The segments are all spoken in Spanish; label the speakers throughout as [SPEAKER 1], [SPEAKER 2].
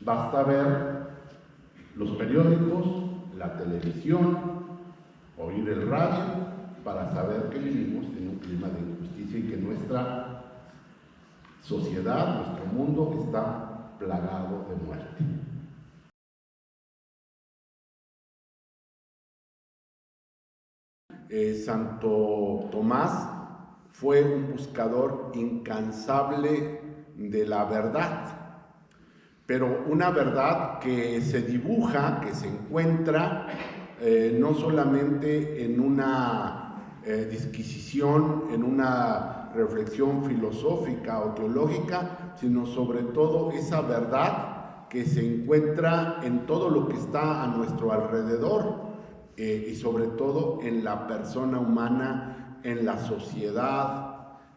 [SPEAKER 1] Basta ver los periódicos, la televisión, oír el radio, para saber que vivimos en un clima de injusticia y que nuestra sociedad, nuestro mundo está plagado de muerte. Santo Tomás fue un buscador incansable de la verdad, pero una verdad que se dibuja, que se encuentra no solamente en una disquisición, en una reflexión filosófica o teológica, sino sobre todo esa verdad que se encuentra en todo lo que está a nuestro alrededor, y sobre todo en la persona humana, en la sociedad,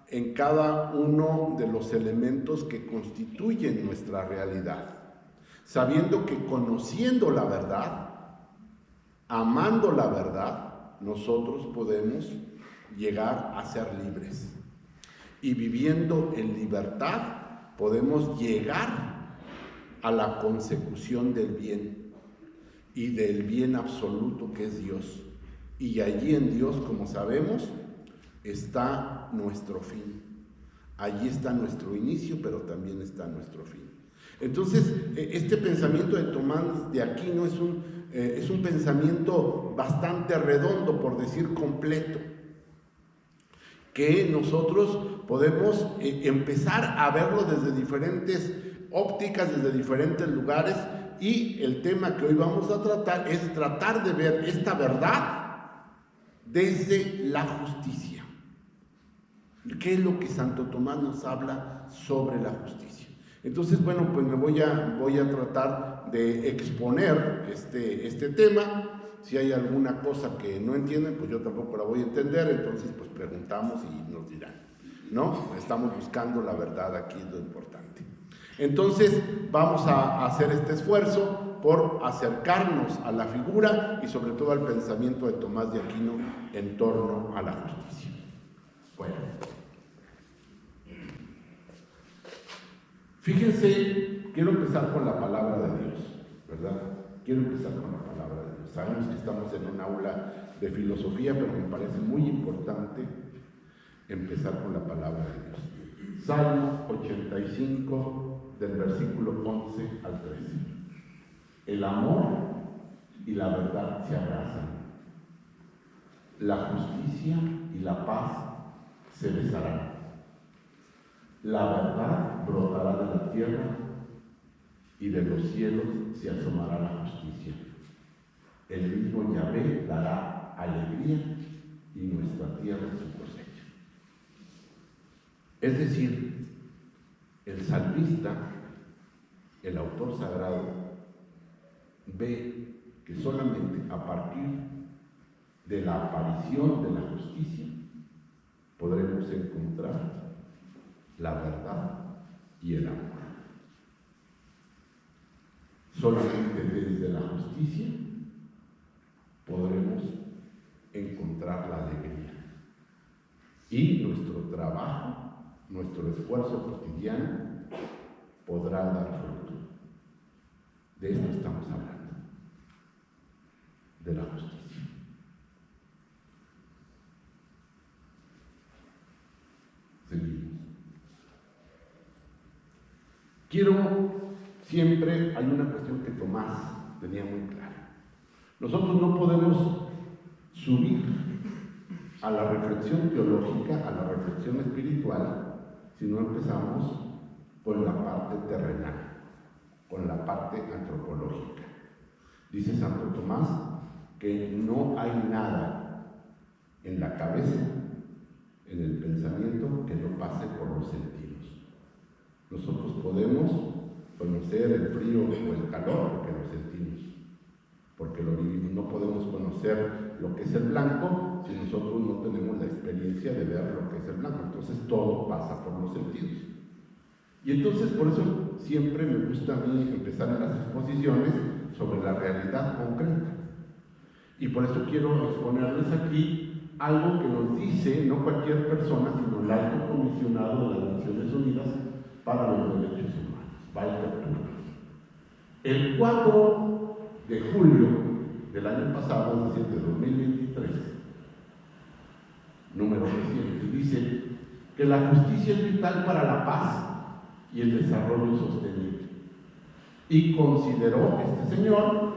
[SPEAKER 1] en cada uno de los elementos que constituyen nuestra realidad, sabiendo que conociendo la verdad, amando la verdad, nosotros podemos llegar a ser libres. Y viviendo en libertad, podemos llegar a la consecución del bien y del bien absoluto que es Dios. Y allí en Dios, como sabemos, está nuestro fin. Allí está nuestro inicio, pero también está nuestro fin. Entonces, este pensamiento de Tomás de Aquino es un pensamiento bastante redondo, por decir completo, que nosotros podemos empezar a verlo desde diferentes ópticas, desde diferentes lugares, y el tema que hoy vamos a tratar es tratar de ver esta verdad desde la justicia. ¿Qué es lo que Santo Tomás nos habla sobre la justicia? Entonces, bueno, pues me voy a tratar de exponer este tema. Si hay alguna cosa que no entienden, pues yo tampoco la voy a entender, entonces pues preguntamos y nos dirán, ¿no? Estamos buscando la verdad, aquí es lo importante. Entonces, vamos a hacer este esfuerzo por acercarnos a la figura y sobre todo al pensamiento de Tomás de Aquino en torno a la justicia. Bueno, fíjense, quiero empezar con la palabra de Dios, ¿verdad? Quiero empezar con la palabra de Dios. Sabemos que estamos en un aula de filosofía, pero me parece muy importante empezar con la palabra de Dios. Salmo 85, del versículo 11 al 13. El amor y la verdad se abrazan. La justicia y la paz se besarán. La verdad brotará de la tierra y de los cielos se asomará la justicia. El mismo Yahvé dará alegría y nuestra tierra su cosecha. Es decir, el salmista, el autor sagrado, ve que solamente a partir de la aparición de la justicia podremos encontrar la verdad y el amor. Solamente desde la justicia podremos encontrar la alegría. Y nuestro trabajo, nuestro esfuerzo cotidiano podrá dar fruto. De esto estamos hablando, de la justicia. Seguimos. Siempre hay una cuestión que Tomás tenía muy clara. Nosotros no podemos subir a la reflexión teológica, a la reflexión espiritual, si no empezamos con la parte terrenal, con la parte antropológica. Dice Santo Tomás que no hay nada en la cabeza, en el pensamiento, que no pase por los sentidos. Nosotros podemos conocer el frío o el calor porque lo sentimos, porque lo vivimos. No podemos conocer lo que es el blanco si nosotros no tenemos la experiencia de ver lo que es el blanco. Entonces todo pasa por los sentidos. Y entonces por eso siempre me gusta a mí empezar en las exposiciones sobre la realidad concreta. Y por eso quiero exponerles aquí algo que nos dice no cualquier persona, sino el alto comisionado de las Naciones Unidas para los Derechos Humanos, Walter Turner. El 4 de julio del año pasado, es decir, de 2023, número reciente, dice que la justicia es vital para la paz y el desarrollo sostenible. Y consideró este señor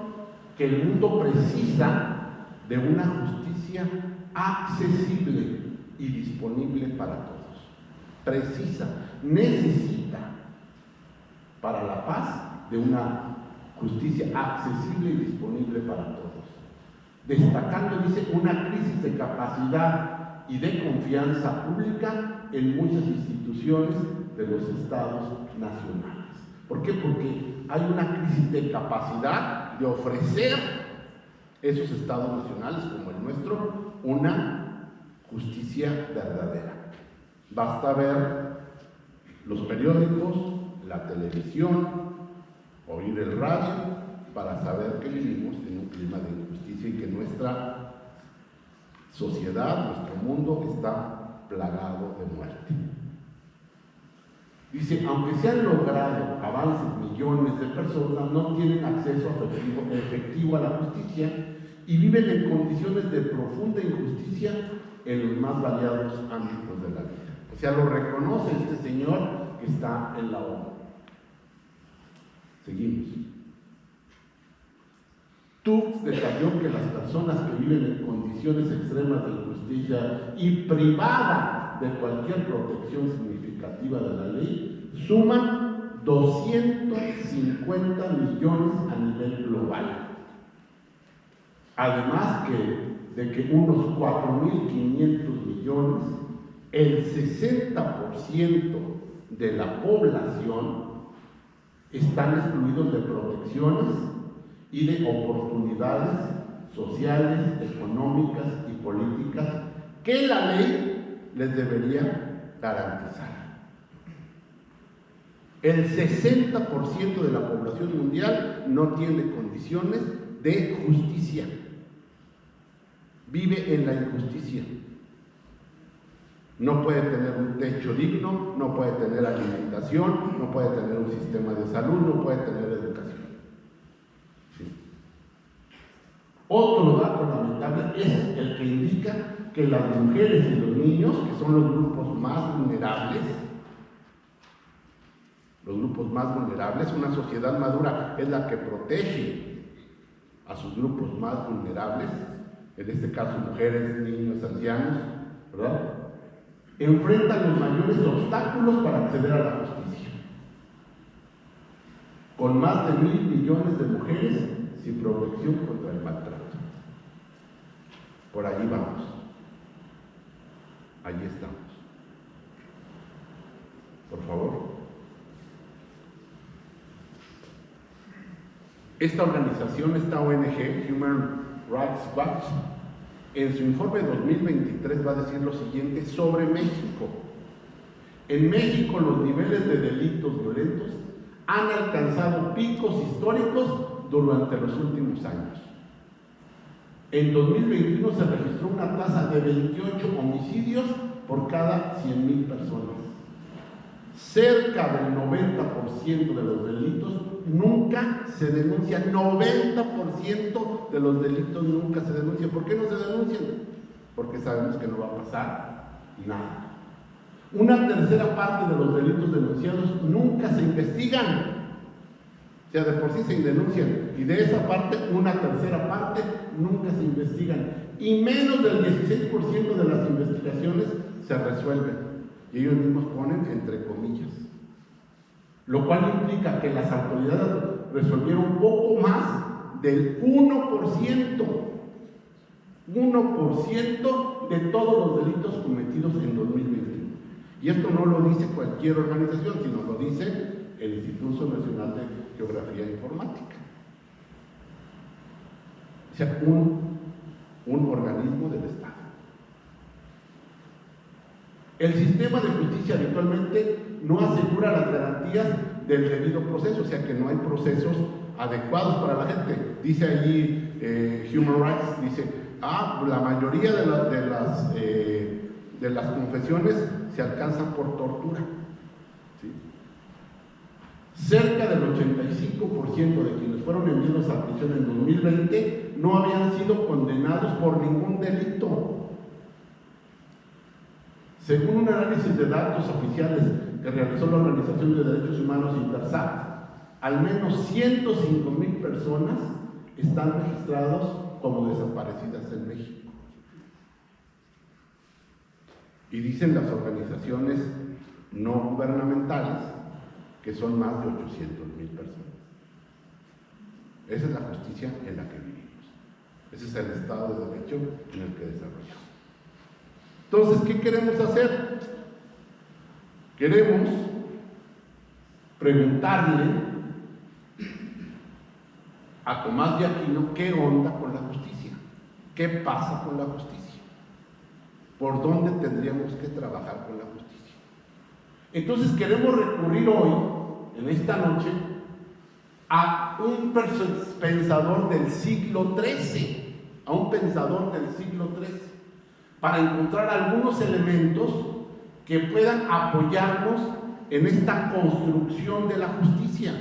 [SPEAKER 1] que el mundo precisa de una justicia accesible y disponible para todos. Precisa, necesita para la paz de una justicia accesible y disponible para todos. Destacando, dice, una crisis de capacidad y de confianza pública en muchas instituciones de los estados nacionales. ¿Por qué? Porque hay una crisis de capacidad de ofrecer esos estados nacionales como el nuestro una justicia verdadera. Basta ver los periódicos, la televisión, oír el radio para saber que vivimos en un clima de injusticia y que nuestra sociedad, nuestro mundo está plagado de muerte. Dice, aunque se han logrado avances, millones de personas no tienen acceso efectivo a la justicia y viven en condiciones de profunda injusticia en los más variados ámbitos de la vida. O sea, lo reconoce este señor que está en la ONU. Seguimos. Tufts detalló que las personas que viven en condiciones extremas de injusticia y privada de cualquier protección significativa de la ley suman 250 millones a nivel global. Además de que unos 4.500 millones, el 60% de la población están excluidos de protecciones y de oportunidades sociales, económicas y políticas que la ley les debería garantizar. El 60% de la población mundial no tiene condiciones de justicia. Vive en la injusticia. No puede tener un techo digno, no puede tener alimentación, no puede tener un sistema de salud, no puede tener educación. ¿Sí? Otro dato lamentable es el que indica que las mujeres y los niños, que son los grupos más vulnerables, una sociedad madura es la que protege a sus grupos más vulnerables, en este caso mujeres, niños, ancianos, ¿verdad? Enfrentan los mayores obstáculos para acceder a la justicia. Con más de 1.000 millones de mujeres sin protección contra el maltrato. Por allí vamos. Allí estamos. Por favor. Esta organización, esta ONG, Human Rights Watch, en su informe 2023 va a decir lo siguiente sobre México. En México los niveles de delitos violentos han alcanzado picos históricos durante los últimos años. En 2021 se registró una tasa de 28 homicidios por cada 100,000 personas. Cerca del 90% de los delitos nunca se denuncian. 90% de los delitos nunca se denuncian. ¿Por qué no se denuncian? Porque sabemos que no va a pasar nada. Una tercera parte de los delitos denunciados nunca se investigan. O sea, de por sí se denuncian. Y de esa parte, una tercera parte nunca se investigan. Y menos del 16% de las investigaciones se resuelven. Y ellos mismos ponen entre comillas. Lo cual implica que las autoridades resolvieron poco más del 1%. 1% de todos los delitos cometidos en 2021. Y esto no lo dice cualquier organización, sino lo dice el Instituto Nacional de Geografía e Informática. O sea, un organismo del Estado. El sistema de justicia habitualmente no asegura las garantías del debido proceso, o sea que no hay procesos adecuados para la gente. Dice allí Human Rights, dice, la mayoría de las confesiones se alcanzan por tortura. ¿Sí? Cerca del 85% de quienes fueron enviados a prisión en 2020 no habían sido condenados por ningún delito. Según un análisis de datos oficiales que realizó la Organización de Derechos Humanos Intersat, al menos 105,000 personas están registrados como desaparecidas en México. Y dicen las organizaciones no gubernamentales que son más de 800,000 personas. Esa es la justicia en la que vivimos. Ese es el Estado de Derecho en el que desarrollamos. Entonces, ¿qué queremos hacer? Queremos preguntarle a Tomás de Aquino qué onda con la justicia, qué pasa con la justicia, por dónde tendríamos que trabajar con la justicia. Entonces queremos recurrir hoy, en esta noche, a un pensador del siglo XIII, para encontrar algunos elementos que puedan apoyarnos en esta construcción de la justicia,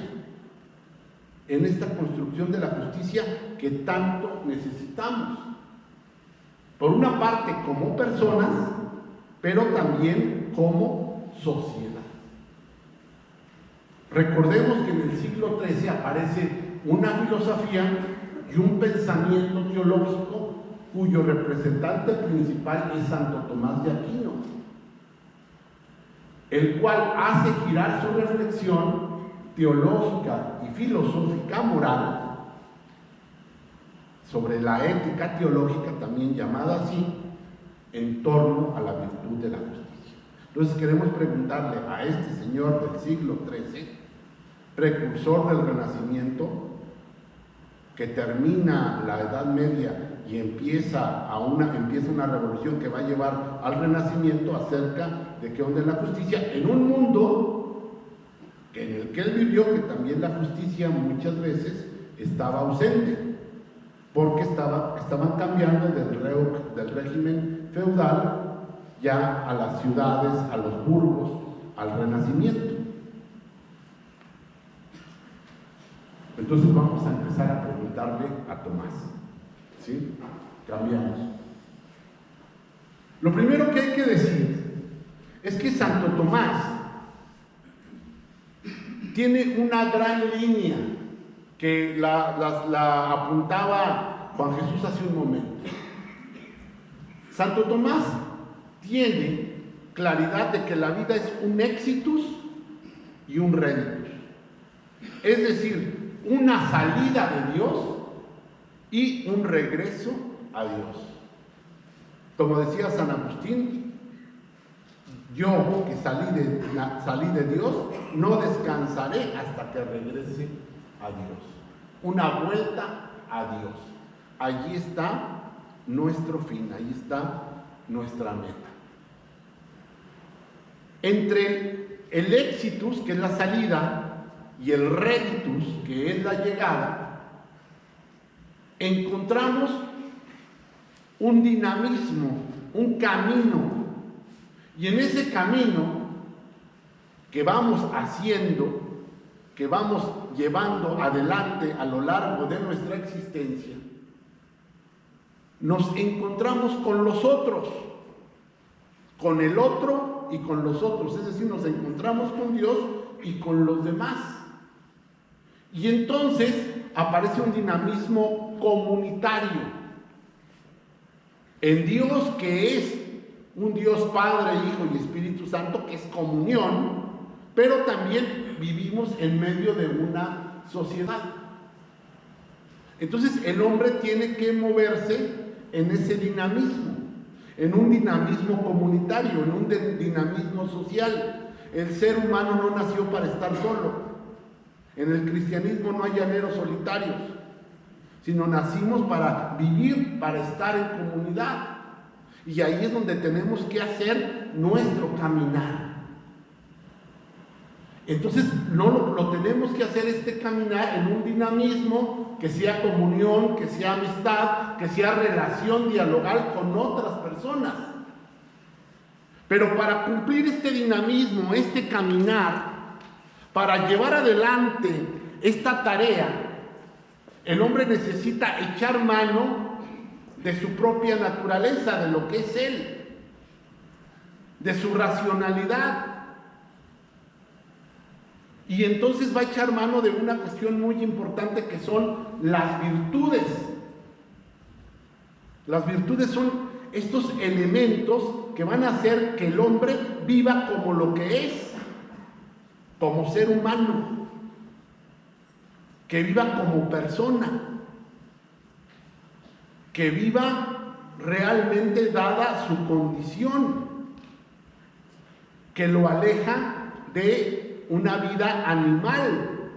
[SPEAKER 1] que tanto necesitamos. Por una parte como personas, pero también como sociedad. Recordemos que en el siglo XIII aparece una filosofía y un pensamiento teológico cuyo representante principal es Santo Tomás de Aquino, el cual hace girar su reflexión teológica y filosófica moral sobre la ética teológica, también llamada así, en torno a la virtud de la justicia. Entonces queremos preguntarle a este señor del siglo XIII, precursor del Renacimiento, que termina la Edad Media y empieza una revolución que va a llevar al Renacimiento, acerca de qué onda es la justicia en un mundo en el que él vivió, que también la justicia muchas veces estaba ausente, porque estaban cambiando del régimen feudal ya a las ciudades, a los burgos, al Renacimiento. Entonces vamos a empezar a preguntarle a Tomás, ¿sí? Cambiamos. Lo primero que hay que decir es que Santo Tomás tiene una gran línea que la apuntaba Juan Jesús hace un momento. Santo Tomás tiene claridad de que la vida es un exitus y un reditus. Es decir, una salida de Dios y un regreso a Dios. Como decía San Agustín, yo que salí de Dios, no descansaré hasta que regrese a Dios. Una vuelta a Dios. Allí está nuestro fin, allí está nuestra meta. Entre el exitus, que es la salida, y el reditus, que es la llegada, encontramos un dinamismo, un camino. Y en ese camino que vamos haciendo, que vamos llevando adelante a lo largo de nuestra existencia, nos encontramos con los otros, con el otro y con los otros. Es decir, nos encontramos con Dios y con los demás. Y entonces aparece un dinamismo comunitario en Dios, que es un Dios Padre, Hijo y Espíritu Santo, que es comunión, pero también vivimos en medio de una sociedad. Entonces el hombre tiene que moverse en ese dinamismo, en un dinamismo comunitario, en un dinamismo social. El ser humano no nació para estar solo. En el cristianismo no hay llaneros solitarios, sino nacimos para vivir, para estar en comunidad. Y ahí es donde tenemos que hacer nuestro caminar. Entonces lo tenemos que hacer, este caminar, en un dinamismo que sea comunión, que sea amistad, que sea relación dialogal con otras personas. Pero para cumplir este dinamismo, este caminar, para llevar adelante esta tarea, El hombre necesita echar mano de su propia naturaleza, de lo que es él, de su racionalidad. Y entonces va a echar mano de una cuestión muy importante que son las virtudes. Las virtudes son estos elementos que van a hacer que el hombre viva como lo que es, como ser humano, que viva como persona, que viva realmente dada su condición, que lo aleja de una vida animal,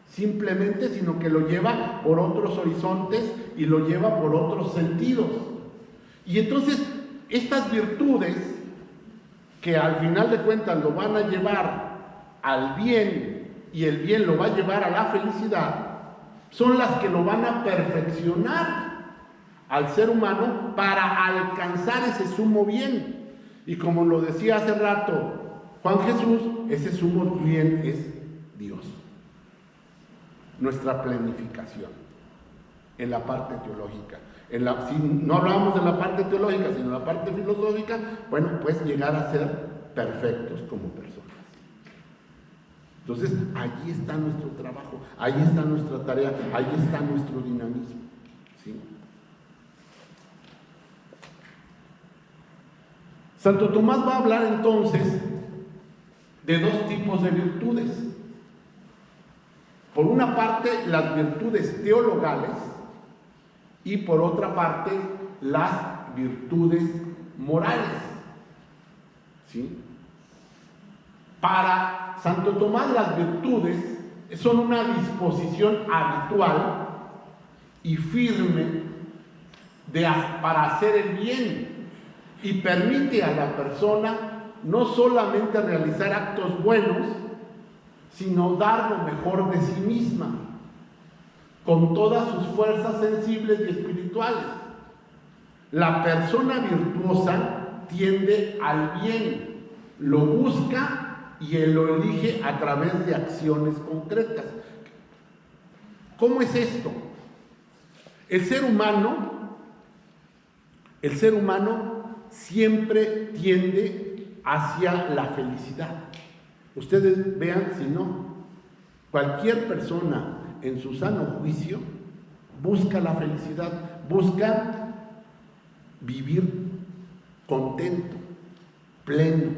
[SPEAKER 1] simplemente, sino que lo lleva por otros horizontes y lo lleva por otros sentidos. Y entonces, estas virtudes, que al final de cuentas lo van a llevar al bien y el bien lo va a llevar a la felicidad, son las que lo van a perfeccionar al ser humano para alcanzar ese sumo bien. Y como lo decía hace rato Juan Jesús, ese sumo bien es Dios, nuestra plenificación en la parte teológica. Si no hablamos de la parte teológica, sino de la parte filosófica, bueno, pues llegar a ser perfectos como personas. Entonces, allí está nuestro trabajo, ahí está nuestra tarea, ahí está nuestro dinamismo, ¿sí? Santo Tomás va a hablar entonces de dos tipos de virtudes. Por una parte, las virtudes teologales y por otra parte, las virtudes morales. ¿Sí? Para Santo Tomás, las virtudes son una disposición habitual y firme para hacer el bien, y permite a la persona no solamente realizar actos buenos, sino dar lo mejor de sí misma, con todas sus fuerzas sensibles y espirituales. La persona virtuosa tiende al bien, lo busca y él lo elige a través de acciones concretas. ¿Cómo es esto? El ser humano siempre tiende hacia la felicidad. Ustedes vean, si no, cualquier persona en su sano juicio busca la felicidad, busca vivir contento, pleno,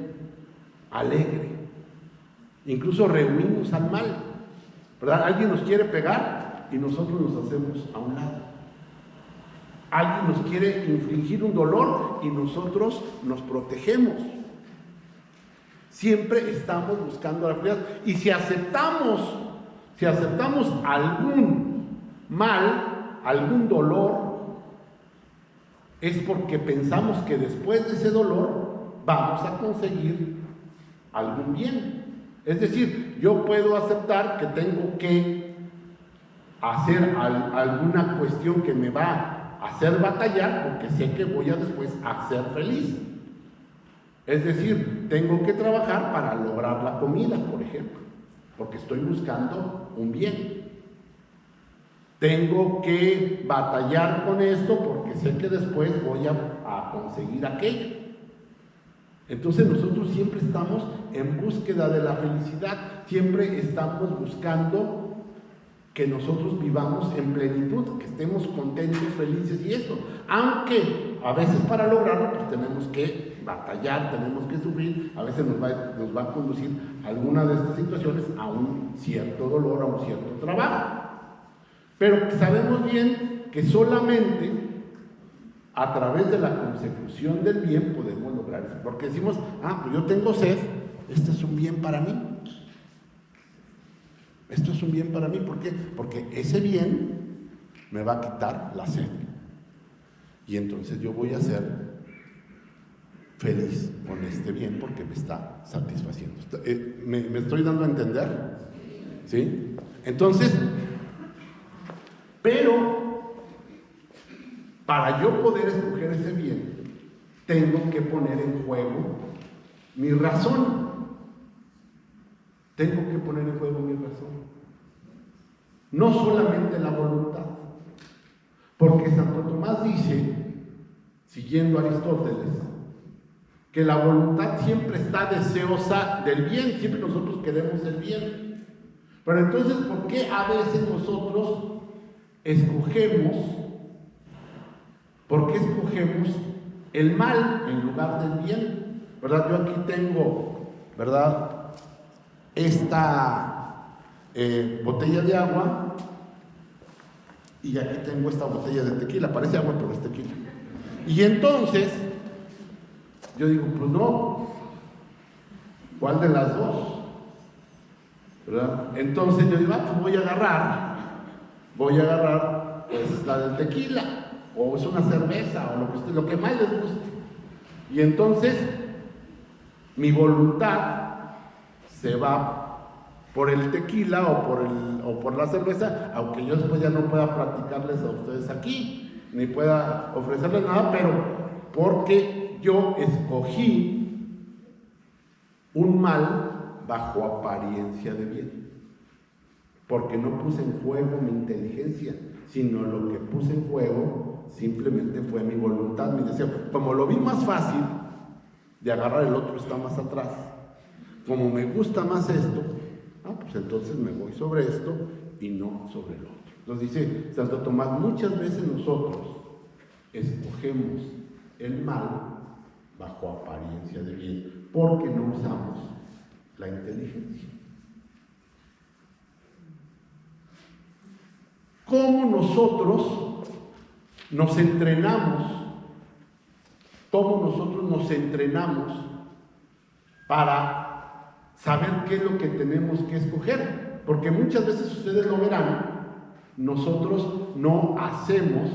[SPEAKER 1] alegre. Incluso rehuimos al mal, ¿verdad? Alguien nos quiere pegar y nosotros nos hacemos a un lado. Alguien nos quiere infligir un dolor y nosotros nos protegemos. Siempre estamos buscando la felicidad. Y si aceptamos algún mal, algún dolor, es porque pensamos que después de ese dolor vamos a conseguir algún bien. Es decir, yo puedo aceptar que tengo que hacer alguna cuestión que me va a hacer batallar porque sé que voy a después a ser feliz. Es decir, tengo que trabajar para lograr la comida, por ejemplo, porque estoy buscando un bien. Tengo que batallar con esto porque sé que después voy a conseguir aquello. Entonces nosotros siempre estamos en búsqueda de la felicidad, siempre estamos buscando que nosotros vivamos en plenitud, que estemos contentos, felices y esto. Aunque a veces para lograrlo pues tenemos que batallar, tenemos que sufrir, a veces nos va a conducir alguna de estas situaciones a un cierto dolor, a un cierto trabajo. Pero sabemos bien que solamente a través de la consecución del bien podemos lograr eso. Porque decimos, pues yo tengo sed, este es un bien para mí. Esto es un bien para mí, ¿por qué? Porque ese bien me va a quitar la sed. Y entonces yo voy a ser feliz con este bien porque me está satisfaciendo. ¿Me estoy dando a entender? ¿Sí? Entonces, pero para yo poder escoger ese bien, tengo que poner en juego mi razón. Tengo que poner en juego mi razón. no solamente la voluntad. Porque Santo Tomás dice, siguiendo a Aristóteles, que la voluntad siempre está deseosa del bien, siempre nosotros queremos el bien. Pero entonces, ¿por qué a veces nosotros escogemos el mal en lugar del bien? ¿Verdad? Yo aquí tengo, ¿verdad?, esta botella de agua, y aquí tengo esta botella de tequila. Parece agua, pero es tequila. Y entonces yo digo, pues no, ¿cuál de las dos? ¿Verdad? Entonces yo digo, pues voy a agarrar pues la del tequila, o es una cerveza, o lo que más les guste. Y entonces mi voluntad se va por el tequila o por la cerveza, aunque yo después ya no pueda practicarles a ustedes aquí, ni pueda ofrecerles nada, pero porque yo escogí un mal bajo apariencia de bien. Porque no puse en juego mi inteligencia, sino lo que puse en juego simplemente fue mi voluntad, mi deseo. Como lo vi más fácil de agarrar, el otro está más atrás. Como me gusta más esto, pues entonces me voy sobre esto y no sobre el otro. Entonces dice Santo Tomás, muchas veces nosotros escogemos el mal bajo apariencia de bien, porque no usamos la inteligencia. ¿Cómo nosotros nos entrenamos? ¿Cómo nosotros nos entrenamos para saber qué es lo que tenemos que escoger? Porque muchas veces ustedes lo verán, nosotros no hacemos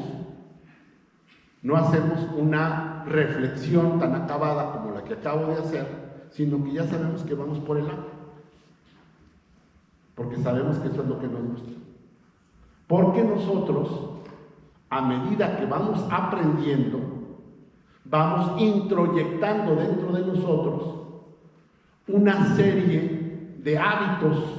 [SPEAKER 1] una reflexión tan acabada como la que acabo de hacer, sino que ya sabemos que vamos por el agua, porque sabemos que eso es lo que nos gusta. Porque nosotros, a medida que vamos aprendiendo, vamos introyectando dentro de nosotros una serie de hábitos,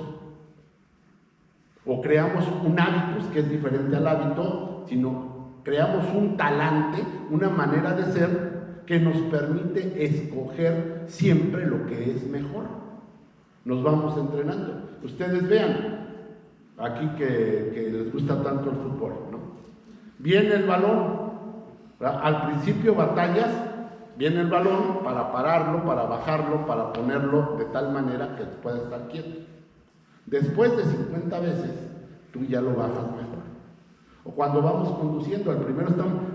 [SPEAKER 1] o creamos un hábito que es diferente al hábito, sino creamos un talante, una manera de ser que nos permite escoger siempre lo que es mejor. Nos vamos entrenando. Ustedes vean, aquí que les gusta tanto el fútbol, ¿no? Viene el balón, ¿verdad? Al principio batallas, viene el balón para pararlo, para bajarlo, para ponerlo de tal manera que pueda estar quieto. Después de 50 veces, tú ya lo bajas mejor. O cuando vamos conduciendo,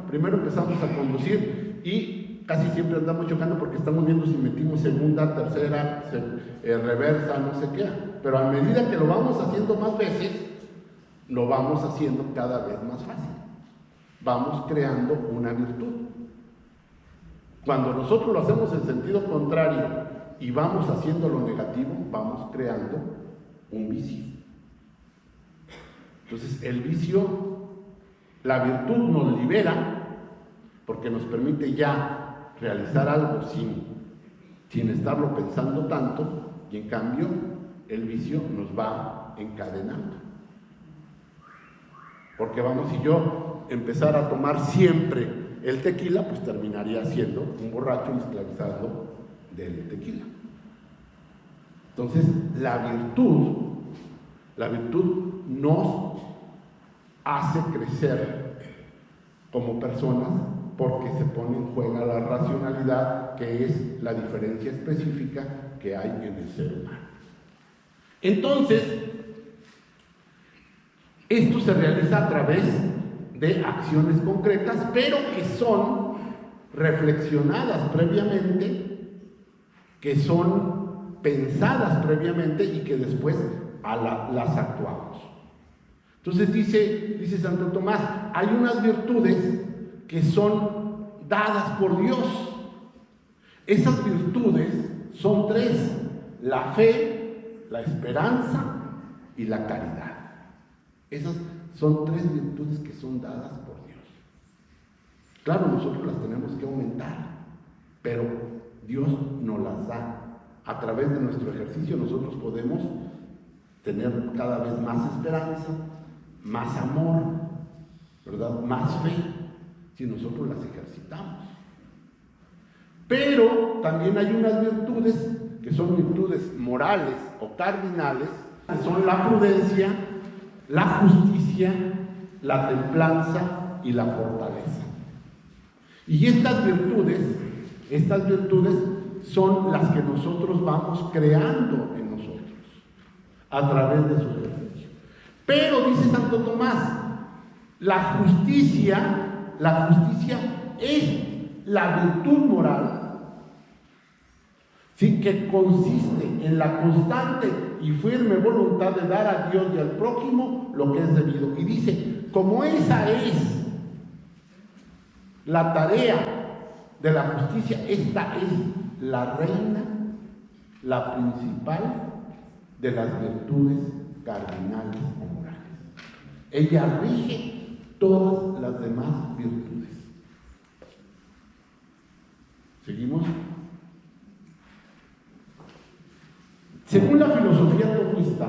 [SPEAKER 1] primero empezamos a conducir y casi siempre andamos chocando porque estamos viendo si metimos segunda, tercera, reversa, no sé qué. Pero a medida que lo vamos haciendo más veces, lo vamos haciendo cada vez más fácil. Vamos creando una virtud. Cuando nosotros lo hacemos en sentido contrario y vamos haciendo lo negativo, vamos creando un vicio. Entonces el vicio, la virtud nos libera porque nos permite ya realizar algo sin estarlo pensando tanto, y en cambio el vicio nos va encadenando. Porque vamos, si yo empezara a tomar siempre el tequila, pues terminaría siendo un borracho y esclavizado del tequila. Entonces, la virtud nos hace crecer como personas porque se pone en juego la racionalidad, que es la diferencia específica que hay en el ser humano. Entonces, esto se realiza a través de acciones concretas, pero que son reflexionadas previamente, que son pensadas previamente y que después las actuamos. Entonces dice Santo Tomás, hay unas virtudes que son dadas por Dios. Esas virtudes son tres: la fe, la esperanza y la caridad. Esas son tres virtudes que son dadas por Dios. Claro, nosotros las tenemos que aumentar, pero Dios nos las da. A través de nuestro ejercicio nosotros podemos tener cada vez más esperanza, más amor, ¿verdad? Más fe, si nosotros las ejercitamos. Pero también hay unas virtudes que son virtudes morales o cardinales, que son la prudencia, la justicia, la templanza y la fortaleza. Y estas virtudes son las que nosotros vamos creando en nosotros a través de su ejercicio. Pero dice Santo Tomás, la justicia es la virtud moral, ¿sí?, que consiste en la constante y firme voluntad de dar a Dios y al prójimo lo que es debido. Y dice, como esa es la tarea de la justicia, esta es la reina, la principal de las virtudes cardinales o morales. Ella rige todas las demás virtudes. ¿Seguimos? Según la filosofía tomista,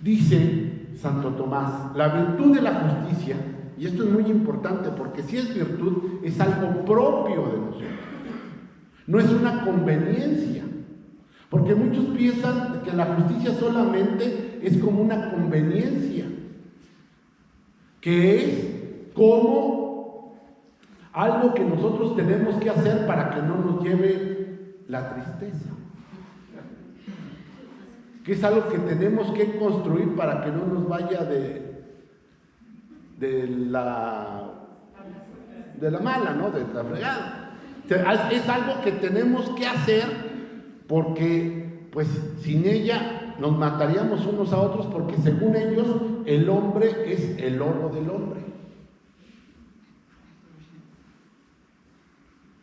[SPEAKER 1] dice Santo Tomás, la virtud de la justicia, y esto es muy importante porque si es virtud, es algo propio de nosotros, no es una conveniencia, porque muchos piensan que la justicia solamente es como una conveniencia, que es como algo que nosotros tenemos que hacer para que no nos lleve la tristeza, que es algo que tenemos que construir para que no nos vaya de la mala, ¿no? De la fregada. O sea, es algo que tenemos que hacer porque, pues, sin ella nos mataríamos unos a otros, porque según ellos, el hombre es el lobo del hombre.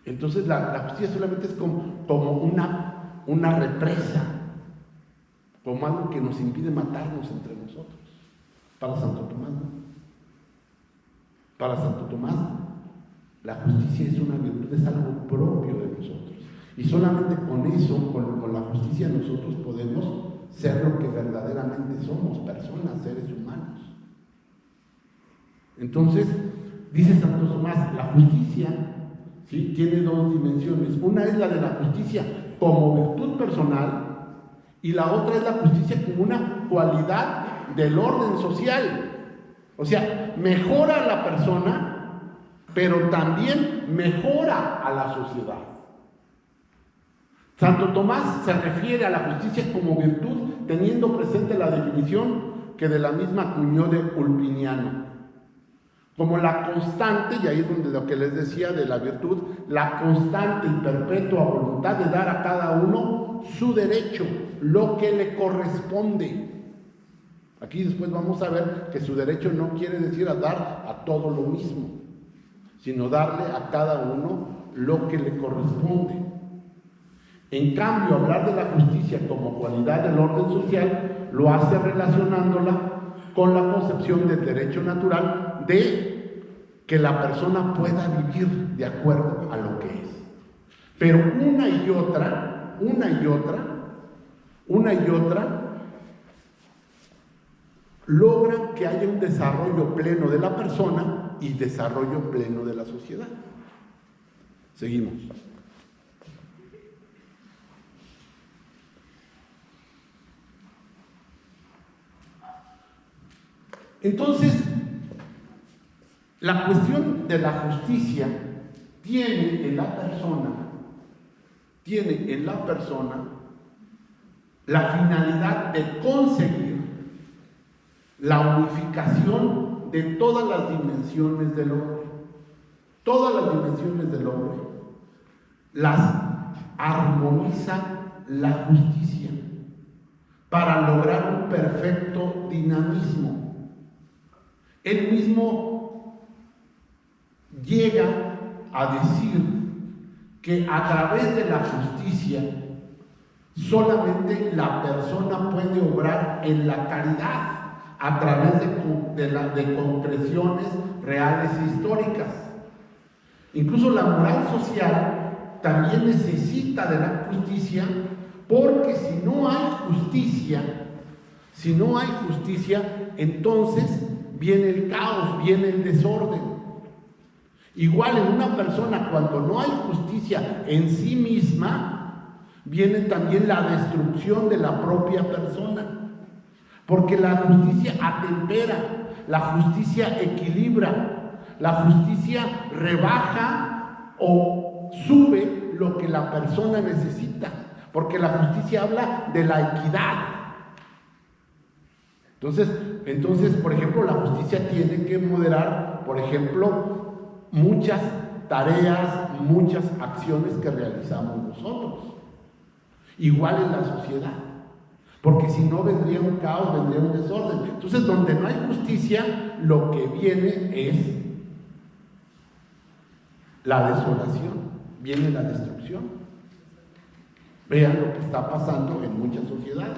[SPEAKER 1] Entonces, la justicia solamente es como una represa, como algo que nos impide matarnos entre nosotros. Para Santo Tomás, ¿no? Para Santo Tomás, la justicia es una virtud, es algo propio de nosotros. Y solamente con eso, con la justicia, nosotros podemos ser lo que verdaderamente somos, personas, seres humanos. Entonces, dice Santo Tomás, la justicia, ¿sí?, tiene dos dimensiones. Una es la de la justicia como virtud personal, y la otra es la justicia como una cualidad del orden social. O sea, mejora a la persona, pero también mejora a la sociedad. Santo Tomás se refiere a la justicia como virtud, teniendo presente la definición que de la misma acuñó de Ulpiniano, como la constante, y ahí es donde lo que les decía de la virtud, la constante y perpetua voluntad de dar a cada uno su derecho, lo que le corresponde. Aquí después vamos a ver que su derecho no quiere decir a dar a todo lo mismo, sino darle a cada uno lo que le corresponde. En cambio, hablar de la justicia como cualidad del orden social lo hace relacionándola con la concepción del derecho natural de que la persona pueda vivir de acuerdo a lo que es. Pero una y otra logran que haya un desarrollo pleno de la persona y desarrollo pleno de la sociedad. Seguimos. Entonces, la cuestión de la justicia tiene en la persona la finalidad de conseguir la unificación de todas las dimensiones del hombre. Todas las dimensiones del hombre las armoniza la justicia para lograr un perfecto dinamismo. Él mismo llega a decir que a través de la justicia solamente la persona puede obrar en la caridad a través de concreciones reales e históricas. Incluso la moral social también necesita de la justicia, porque si no hay justicia, entonces viene el caos, viene el desorden. Igual en una persona, cuando no hay justicia en sí misma, viene también la destrucción de la propia persona. Porque la justicia atempera, la justicia equilibra, la justicia rebaja o sube lo que la persona necesita. Porque la justicia habla de la equidad. Entonces, por ejemplo, la justicia tiene que moderar, por ejemplo, muchas tareas, muchas acciones que realizamos nosotros. Igual en la sociedad. Porque si no vendría un caos, vendría un desorden. Entonces, donde no hay justicia, lo que viene es la desolación, viene la destrucción. Vean lo que está pasando en muchas sociedades,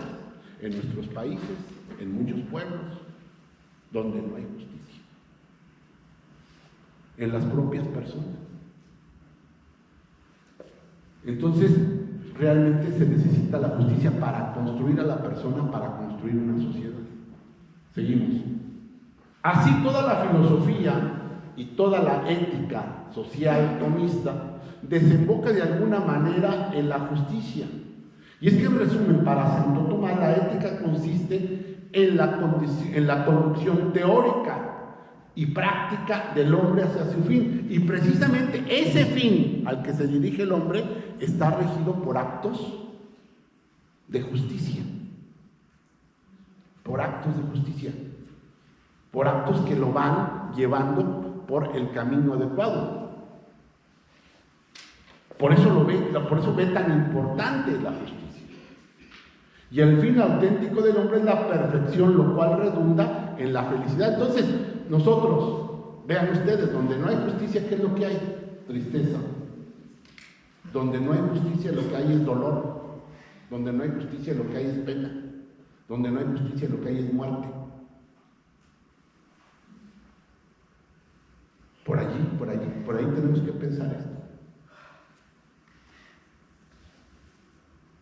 [SPEAKER 1] en nuestros países, en muchos pueblos, donde no hay justicia. En las propias personas. Entonces, realmente se necesita la justicia para construir a la persona, para construir una sociedad. Seguimos. Así toda la filosofía y toda la ética social tomista desemboca de alguna manera en la justicia. Y es que en resumen, para Santo Tomás, la ética consiste en la conducción teórica y práctica del hombre hacia su fin. Y precisamente ese fin al que se dirige el hombre está regido por actos de justicia. Por actos de justicia. Por actos que lo van llevando por el camino adecuado. Por eso ve tan importante la justicia. Y el fin auténtico del hombre es la perfección, lo cual redunda en la felicidad. Entonces, nosotros, vean ustedes, donde no hay justicia, ¿qué es lo que hay? Tristeza. Donde no hay justicia, lo que hay es dolor. Donde no hay justicia, lo que hay es pena. Donde no hay justicia, lo que hay es muerte. Por ahí tenemos que pensar esto.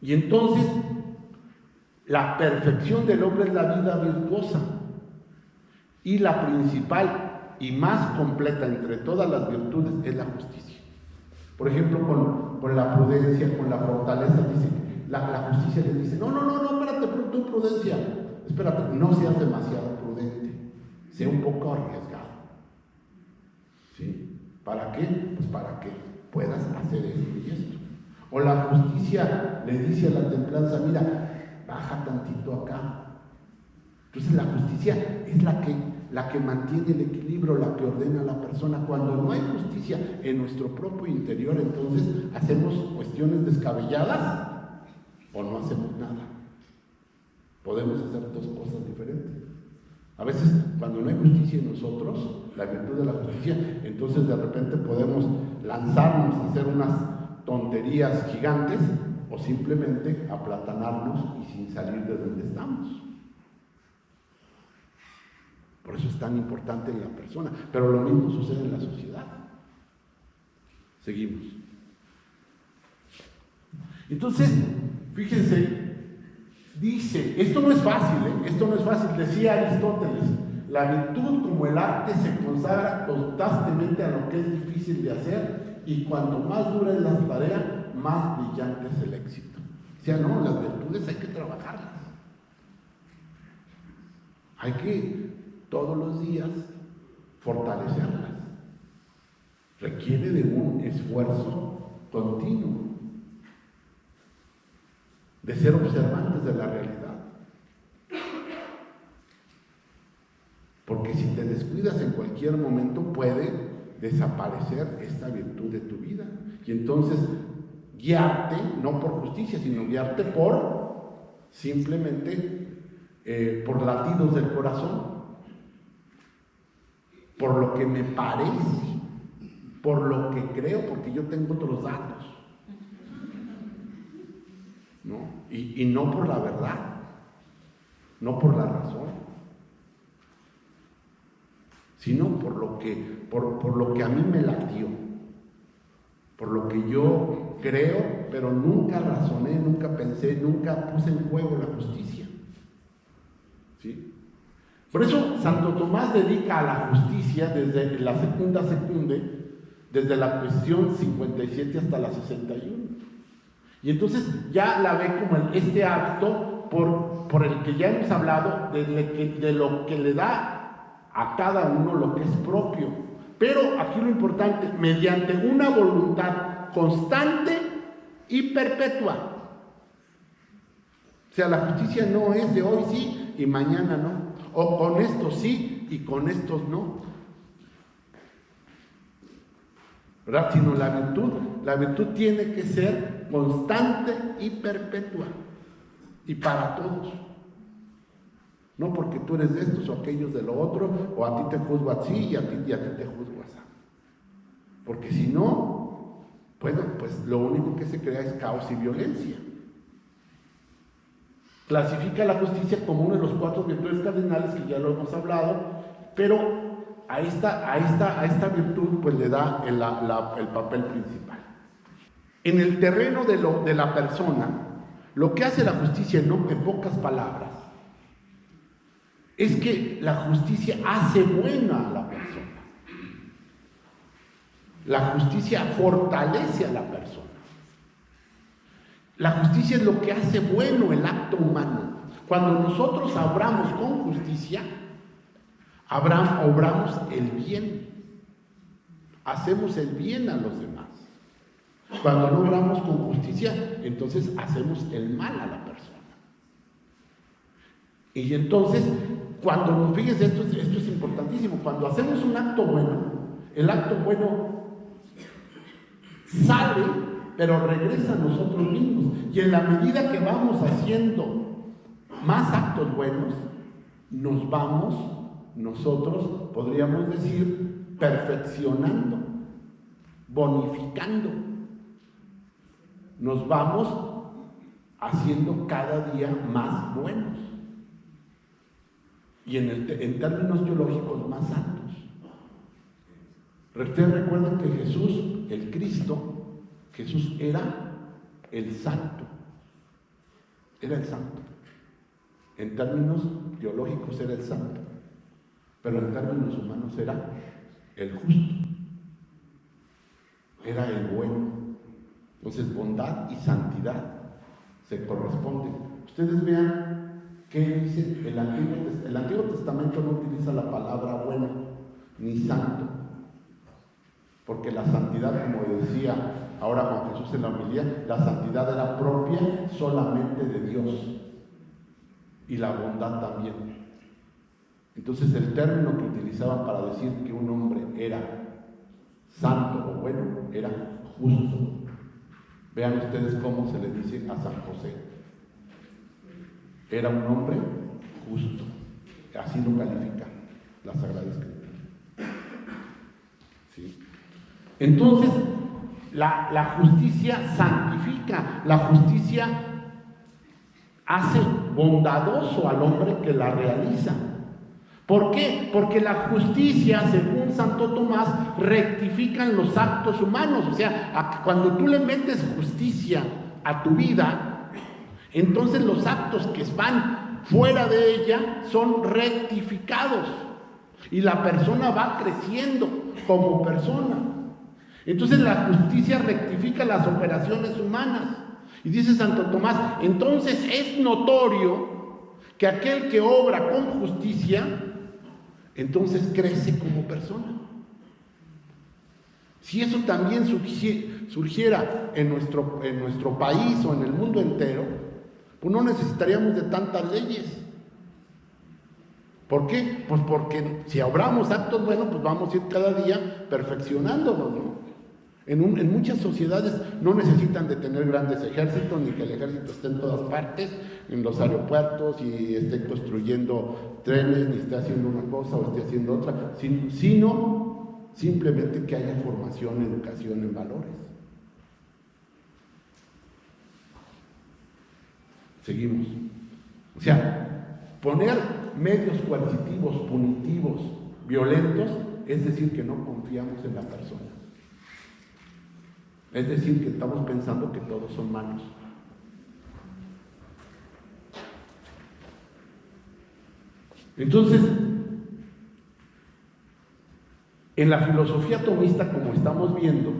[SPEAKER 1] Y entonces, la perfección del hombre es la vida virtuosa. Y la principal y más completa entre todas las virtudes es la justicia. Por ejemplo, con la prudencia, con la fortaleza, dice, la justicia le dice, no, espérate, tu prudencia, espérate, no seas demasiado prudente, sea un poco arriesgado. ¿Sí? ¿Para qué? Pues para que puedas hacer esto y esto. O la justicia le dice a la templanza, mira, baja tantito acá. Entonces la justicia es la que mantiene el equilibrio, la que ordena a la persona. Cuando no hay justicia en nuestro propio interior, entonces hacemos cuestiones descabelladas o no hacemos nada. Podemos hacer dos cosas diferentes. A veces, cuando no hay justicia en nosotros, la virtud de la justicia, entonces de repente podemos lanzarnos a hacer unas tonterías gigantes o simplemente aplatanarnos y sin salir de donde estamos. Por eso es tan importante en la persona, pero lo mismo sucede en la sociedad. Seguimos. Entonces, fíjense, dice, esto no es fácil, esto no es fácil, decía Aristóteles, la virtud como el arte se consagra constantemente a lo que es difícil de hacer y cuanto más dura es la tarea, más brillante es el éxito. O sea, no, las virtudes hay que trabajarlas. Hay que todos los días fortalecerlas. Requiere de un esfuerzo continuo, de ser observantes de la realidad. Porque si te descuidas en cualquier momento puede desaparecer esta virtud de tu vida. Y entonces guiarte, no por justicia, sino guiarte por simplemente por latidos del corazón, por lo que me parece, por lo que creo, porque yo tengo otros datos, ¿no? Y no por la verdad, no por la razón, sino por lo que a mí me latió, por lo que yo creo, pero nunca razoné, nunca pensé, nunca puse en juego la justicia. ¿Sí? Por eso Santo Tomás dedica a la justicia desde la Secunda Secunde, desde la cuestión 57 hasta la 61. Y entonces ya la ve como este hábito por el que ya hemos hablado, de lo que le da a cada uno lo que es propio. Pero aquí lo importante, mediante una voluntad constante y perpetua. O sea, la justicia no es de hoy sí y mañana no. O con estos sí y con estos no. ¿Verdad? Sino la virtud tiene que ser constante y perpetua. Y para todos. No porque tú eres de estos o aquellos de lo otro, o a ti te juzgo así y a ti te juzgo así. Porque si no, bueno, pues lo único que se crea es caos y violencia. Clasifica la justicia como uno de los 4 virtudes cardinales que ya lo hemos hablado, pero a esta virtud pues le da el papel principal. En el terreno de la persona, lo que hace la justicia, no en pocas palabras, es que la justicia hace buena a la persona. La justicia fortalece a la persona. La justicia es lo que hace bueno el acto humano. Cuando nosotros obramos con justicia, obramos el bien. Hacemos el bien a los demás. Cuando no obramos con justicia, entonces hacemos el mal a la persona. Y entonces, fíjense, esto es importantísimo, cuando hacemos un acto bueno, el acto bueno sale, pero regresa a nosotros mismos. Y en la medida que vamos haciendo más actos buenos, nos vamos, nosotros podríamos decir, perfeccionando, bonificando. Nos vamos haciendo cada día más buenos. Y en términos teológicos más santos. Ustedes recuerdan que Jesús, el Cristo, Jesús era el santo. Era el santo. En términos teológicos era el santo. Pero en términos humanos era el justo. Era el bueno. Entonces, bondad y santidad se corresponden. Ustedes vean qué dice el Antiguo Testamento, no utiliza la palabra bueno ni santo, porque la santidad, como decía ahora Juan Jesús en la homilía, la santidad era propia solamente de Dios y la bondad también. Entonces, el término que utilizaban para decir que un hombre era santo o bueno era justo. Vean ustedes cómo se le dice a San José. Era un hombre justo. Así lo califica la Sagrada Escritura. ¿Sí? Entonces, la justicia santifica, la justicia hace bondadoso al hombre que la realiza. ¿Por qué? Porque la justicia, según Santo Tomás, rectifican los actos humanos. O sea, cuando tú le metes justicia a tu vida, entonces los actos que van fuera de ella son rectificados. Y la persona va creciendo como persona. Entonces la justicia rectifica las operaciones humanas. Y dice Santo Tomás, entonces es notorio que aquel que obra con justicia, entonces crece como persona. Si eso también surgiera en nuestro país o en el mundo entero, pues no necesitaríamos de tantas leyes. ¿Por qué? Pues porque si obramos actos buenos, pues vamos a ir cada día perfeccionándonos, ¿no? En muchas sociedades no necesitan de tener grandes ejércitos, ni que el ejército esté en todas partes, en los aeropuertos, y esté construyendo trenes, ni esté haciendo una cosa o esté haciendo otra, sino simplemente que haya formación, educación en valores. Seguimos. O sea, poner medios coercitivos, punitivos, violentos, es decir, que no confiamos en la persona. Es decir, que estamos pensando que todos son malos. Entonces, en la filosofía tomista, como estamos viendo,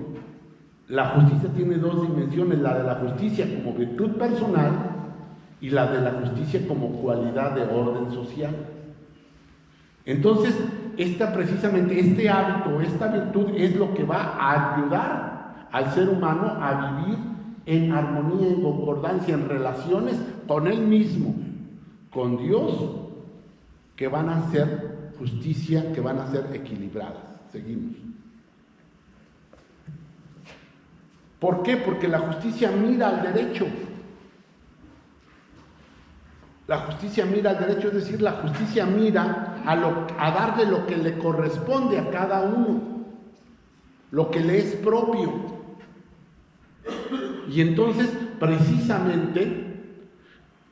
[SPEAKER 1] la justicia tiene dos dimensiones, la de la justicia como virtud personal y la de la justicia como cualidad de orden social. Entonces, precisamente este hábito, esta virtud es lo que va a ayudar al ser humano a vivir en armonía, en concordancia, en relaciones con él mismo, con Dios, que van a ser justicia, que van a ser equilibradas. Seguimos. ¿Por qué? Porque la justicia mira al derecho. La justicia mira al derecho, es decir, la justicia mira a darle lo que le corresponde a cada uno, lo que le es propio. Y entonces, precisamente,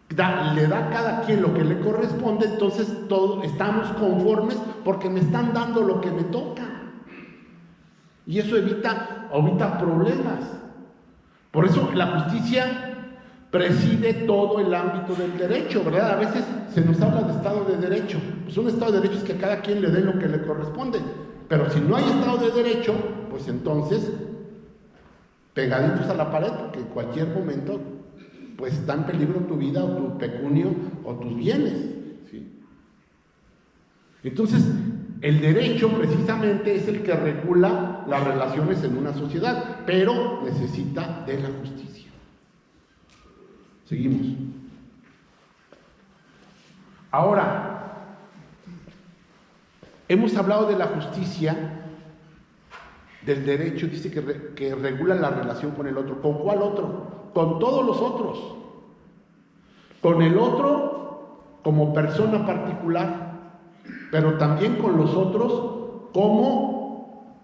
[SPEAKER 1] le da a cada quien lo que le corresponde, entonces todos estamos conformes porque me están dando lo que me toca. Y eso evita problemas. Por eso la justicia preside todo el ámbito del derecho, ¿verdad? A veces se nos habla de Estado de Derecho. Pues un Estado de Derecho es que a cada quien le dé lo que le corresponde. Pero si no hay Estado de Derecho, pues entonces, pegaditos a la pared, porque en cualquier momento, pues está en peligro tu vida o tu pecunio o tus bienes, ¿sí? Entonces, el derecho precisamente es el que regula las relaciones en una sociedad, pero necesita de la justicia. Seguimos. Ahora, hemos hablado de la justicia, del derecho, dice que regula la relación con el otro. ¿Con cuál otro? Con todos los otros. Con el otro como persona particular, pero también con los otros como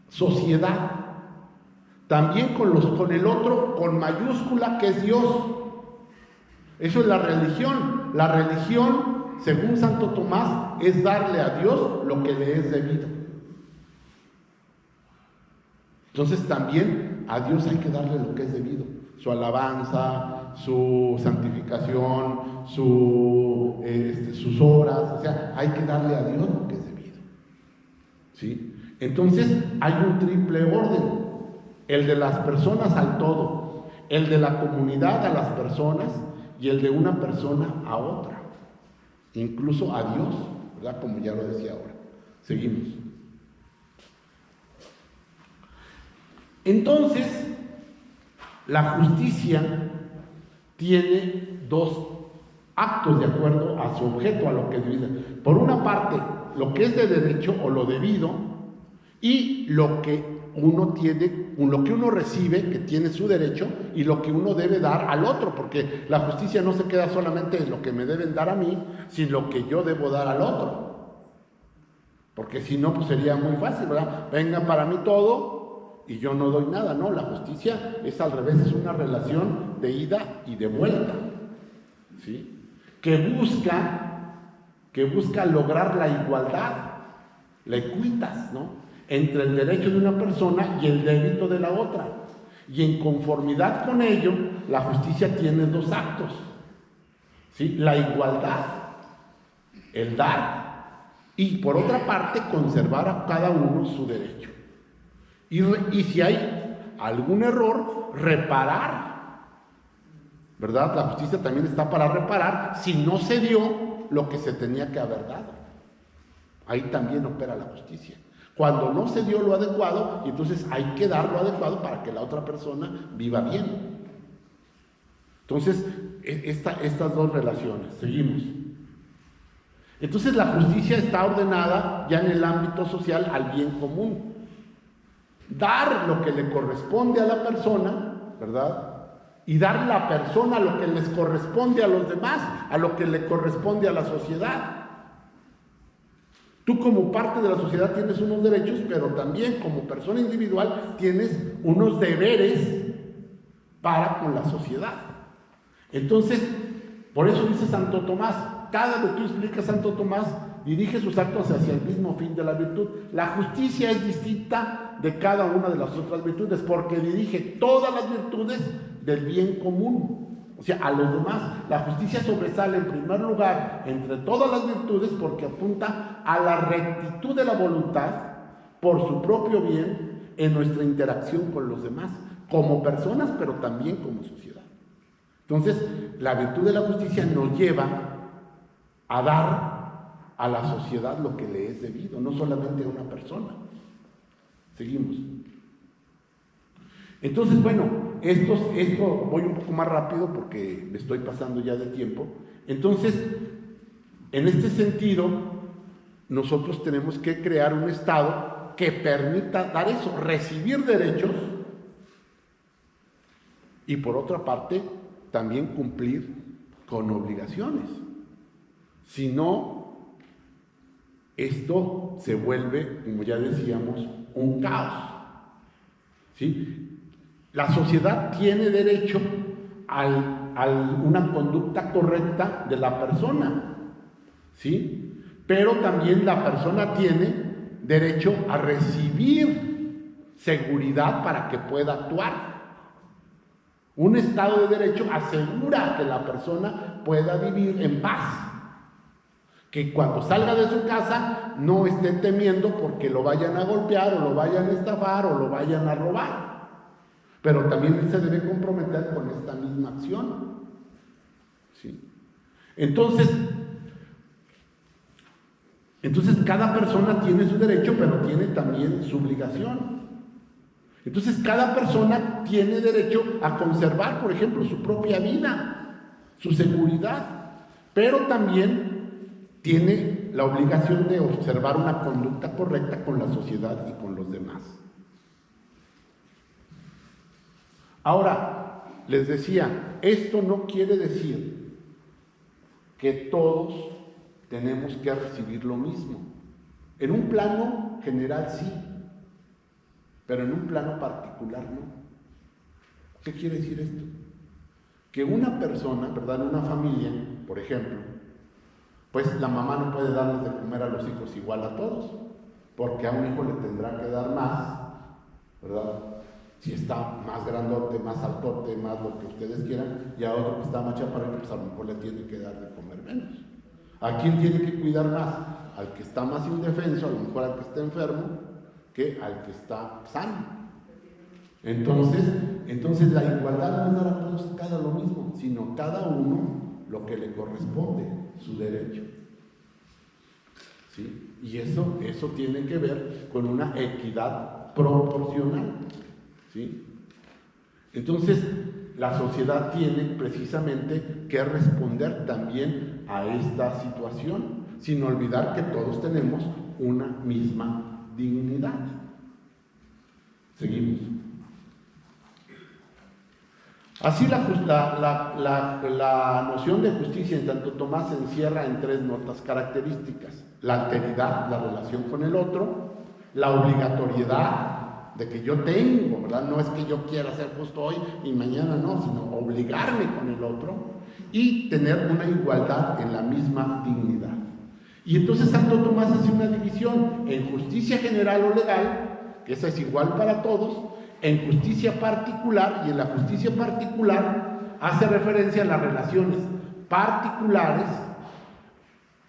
[SPEAKER 1] sociedad. También con el otro con mayúscula, que es Dios. Eso es la religión. La religión, según Santo Tomás, es darle a Dios lo que le es debido. Entonces también a Dios hay que darle lo que es debido. Su alabanza, su santificación, sus obras, o sea, hay que darle a Dios lo que es debido. ¿Sí? Entonces hay un triple orden, el de las personas al todo, el de la comunidad a las personas y el de una persona a otra, incluso a Dios, ¿verdad? Como ya lo decía ahora. Seguimos. Entonces, la justicia tiene dos actos de acuerdo a su objeto, a lo que dice. Por una parte, lo que es de derecho o lo debido, y lo que uno tiene, lo que uno recibe, que tiene su derecho, y lo que uno debe dar al otro, porque la justicia no se queda solamente en lo que me deben dar a mí, sino lo que yo debo dar al otro. Porque si no, pues sería muy fácil, ¿verdad? Venga para mí todo y yo no doy nada. No, la justicia es al revés, es una relación de ida y de vuelta, ¿sí? Que busca lograr la igualdad, la equitas, ¿no? Entre el derecho de una persona y el débito de la otra. Y en conformidad con ello, la justicia tiene dos actos, ¿sí? La igualdad, el dar, y por otra parte, conservar a cada uno su derecho. Y si hay algún error, reparar, ¿verdad? La justicia también está para reparar si no se dio lo que se tenía que haber dado. Ahí también opera la justicia. Cuando no se dio lo adecuado, entonces hay que dar lo adecuado para que la otra persona viva bien. Entonces, estas dos relaciones. Seguimos. Entonces, la justicia está ordenada ya en el ámbito social al bien común. Dar lo que le corresponde a la persona, ¿verdad? Y dar a la persona lo que les corresponde a los demás, a lo que le corresponde a la sociedad. Tú como parte de la sociedad tienes unos derechos, pero también como persona individual tienes unos deberes para con la sociedad. Entonces, por eso dice Santo Tomás, cada virtud, explica Santo Tomás, dirige sus actos hacia el mismo fin de la virtud. La justicia es distinta de cada una de las otras virtudes porque dirige todas las virtudes del bien común. O sea, a los demás. La justicia sobresale en primer lugar entre todas las virtudes porque apunta a la rectitud de la voluntad por su propio bien en nuestra interacción con los demás, como personas, pero también como sociedad. Entonces, la virtud de la justicia nos lleva a dar a la sociedad lo que le es debido, no solamente a una persona. Seguimos. Entonces, bueno, esto voy un poco más rápido porque me estoy pasando ya de tiempo. Entonces, en este sentido, nosotros tenemos que crear un Estado que permita dar eso, recibir derechos y por otra parte, también cumplir con obligaciones. Si no, esto se vuelve, como ya decíamos, un caos. ¿Sí? La sociedad tiene derecho a una conducta correcta de la persona, ¿sí? Pero también la persona tiene derecho a recibir seguridad para que pueda actuar. Un Estado de Derecho asegura que la persona pueda vivir en paz, que cuando salga de su casa no esté temiendo porque lo vayan a golpear o lo vayan a estafar o lo vayan a robar. Pero también él se debe comprometer con esta misma acción. ¿Sí? Entonces cada persona tiene su derecho, pero tiene también su obligación. Entonces cada persona tiene derecho a conservar, por ejemplo, su propia vida, su seguridad, pero también tiene la obligación de observar una conducta correcta con la sociedad y con los demás. Ahora, les decía, esto no quiere decir que todos tenemos que recibir lo mismo. En un plano general sí, pero en un plano particular no. ¿Qué quiere decir esto? Que una persona, ¿verdad? En una familia, por ejemplo, pues la mamá no puede darles de comer a los hijos igual a todos, porque a un hijo le tendrá que dar más, ¿verdad? Si está más grandote, más altote, más lo que ustedes quieran, y a otro que está más chaparrito, pues a lo mejor le tiene que dar de comer menos. ¿A quién tiene que cuidar más? Al que está más indefenso, a lo mejor al que está enfermo, que al que está sano. Entonces la igualdad no es dar a todos cada lo mismo, sino cada uno lo que le corresponde, su derecho. ¿Sí? Y eso tiene que ver con una equidad proporcional. ¿Sí? Entonces, la sociedad tiene precisamente que responder también a esta situación, sin olvidar que todos tenemos una misma dignidad. Seguimos. Así la noción de justicia en Santo Tomás se encierra en tres notas características: la alteridad, la relación con el otro; la obligatoriedad, de que yo tengo, ¿verdad? No es que yo quiera ser justo hoy y mañana no, sino obligarme con el otro; y tener una igualdad en la misma dignidad. Y entonces Santo Tomás hace una división en justicia general o legal, que esa es igual para todos, en justicia particular, y en la justicia particular hace referencia a las relaciones particulares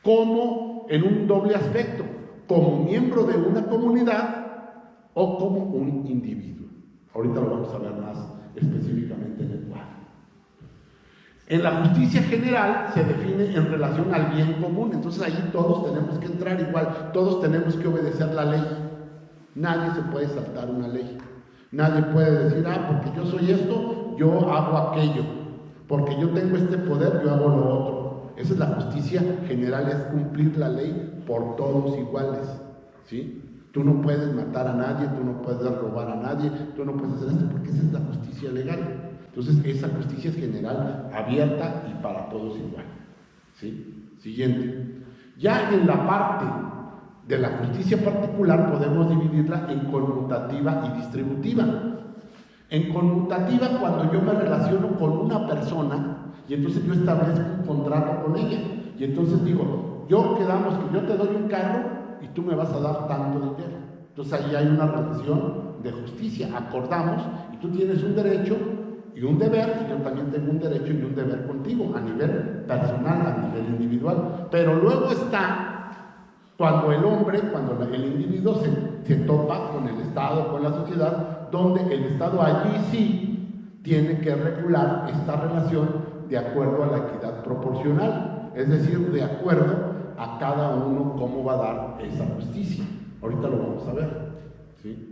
[SPEAKER 1] como en un doble aspecto, como miembro de una comunidad o como un individuo. Ahorita lo vamos a ver más específicamente en el cuadro. En la justicia general se define en relación al bien común, entonces ahí todos tenemos que entrar igual, todos tenemos que obedecer la ley. Nadie se puede saltar una ley. Nadie puede decir, porque yo soy esto, yo hago aquello. Porque yo tengo este poder, yo hago lo otro. Esa es la justicia general, es cumplir la ley por todos iguales. ¿Sí? Tú no puedes matar a nadie, tú no puedes robar a nadie, tú no puedes hacer esto, porque esa es la justicia legal. Entonces, esa justicia es general, abierta y para todos igual. ¿Sí? Siguiente. Ya en la parte de la justicia particular podemos dividirla en conmutativa y distributiva. En conmutativa, cuando yo me relaciono con una persona y entonces yo establezco un contrato con ella, y entonces digo, quedamos que yo te doy un carro y tú me vas a dar tanto dinero. Entonces ahí hay una relación de justicia, acordamos, y tú tienes un derecho y un deber, y yo también tengo un derecho y un deber contigo, a nivel personal, a nivel individual. Pero luego está cuando el hombre, cuando el individuo se topa con el Estado, con la sociedad, donde el Estado allí sí tiene que regular esta relación de acuerdo a la equidad proporcional, es decir, de acuerdo a cada uno cómo va a dar esa justicia. Ahorita lo vamos a ver, ¿sí?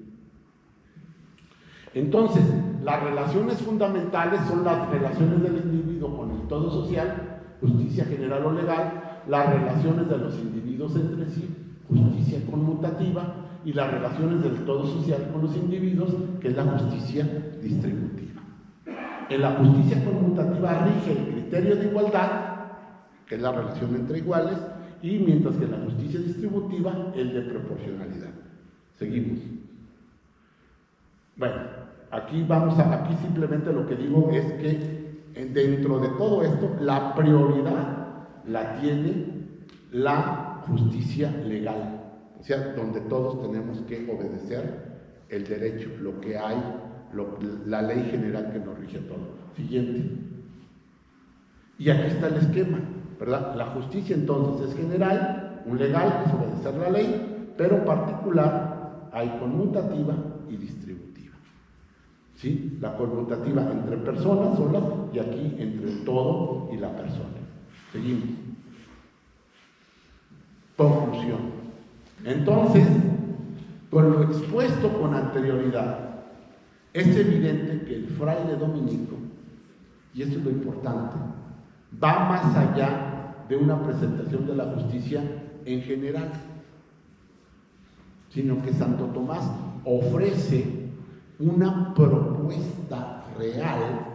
[SPEAKER 1] Entonces, las relaciones fundamentales son las relaciones del individuo con el todo social, justicia general o legal, las relaciones de los individuos entre sí, justicia conmutativa, y las relaciones del todo social con los individuos, que es la justicia distributiva. En la justicia conmutativa rige el criterio de igualdad, que es la relación entre iguales, y mientras que en la justicia distributiva, el de proporcionalidad. Seguimos. Bueno, aquí simplemente lo que digo es que dentro de todo esto, la prioridad la tiene la justicia legal, o sea, donde todos tenemos que obedecer el derecho, lo que hay, la ley general que nos rige todo. Siguiente. Y aquí está el esquema, ¿verdad? La justicia entonces es general, un legal es obedecer la ley, pero particular hay conmutativa y distributiva. ¿Sí? La conmutativa entre personas solas y aquí entre el todo y la persona. Seguimos. Conclusión. Entonces, con lo expuesto con anterioridad, es evidente que el fraile dominico, y esto es lo importante, va más allá de una presentación de la justicia en general, sino que Santo Tomás ofrece una propuesta real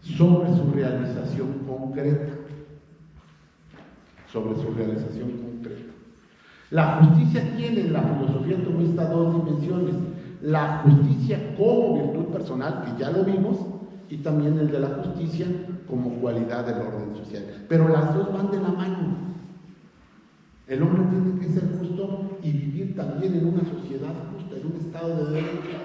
[SPEAKER 1] sobre su realización concreta. La justicia tiene en la filosofía tomista dos dimensiones: la justicia como virtud personal, que ya lo vimos, y también el de la justicia como cualidad del orden social. Pero las dos van de la mano. El hombre tiene que ser justo y vivir también en una sociedad justa, en un estado de derecho.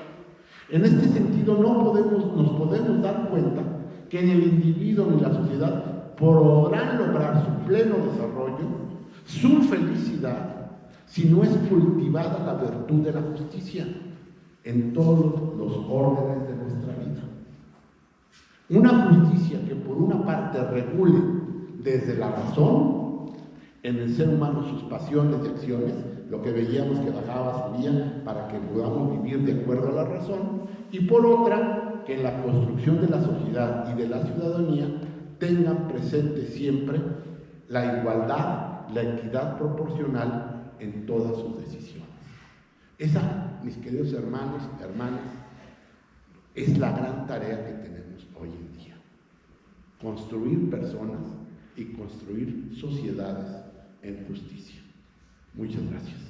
[SPEAKER 1] En este sentido, nos podemos dar cuenta que en el individuo y la sociedad podrán lograr su pleno desarrollo, su felicidad, si no es cultivada la virtud de la justicia en todos los órdenes de nuestra vida. Una justicia que por una parte regule desde la razón en el ser humano sus pasiones y acciones, lo que veíamos que bajaba, subía, para que podamos vivir de acuerdo a la razón, y por otra, que en la construcción de la sociedad y de la ciudadanía tengan presente siempre la igualdad, la equidad proporcional en todas sus decisiones. Esa, mis queridos hermanos, hermanas, es la gran tarea que tenemos hoy en día. Construir personas y construir sociedades en justicia. Muchas gracias.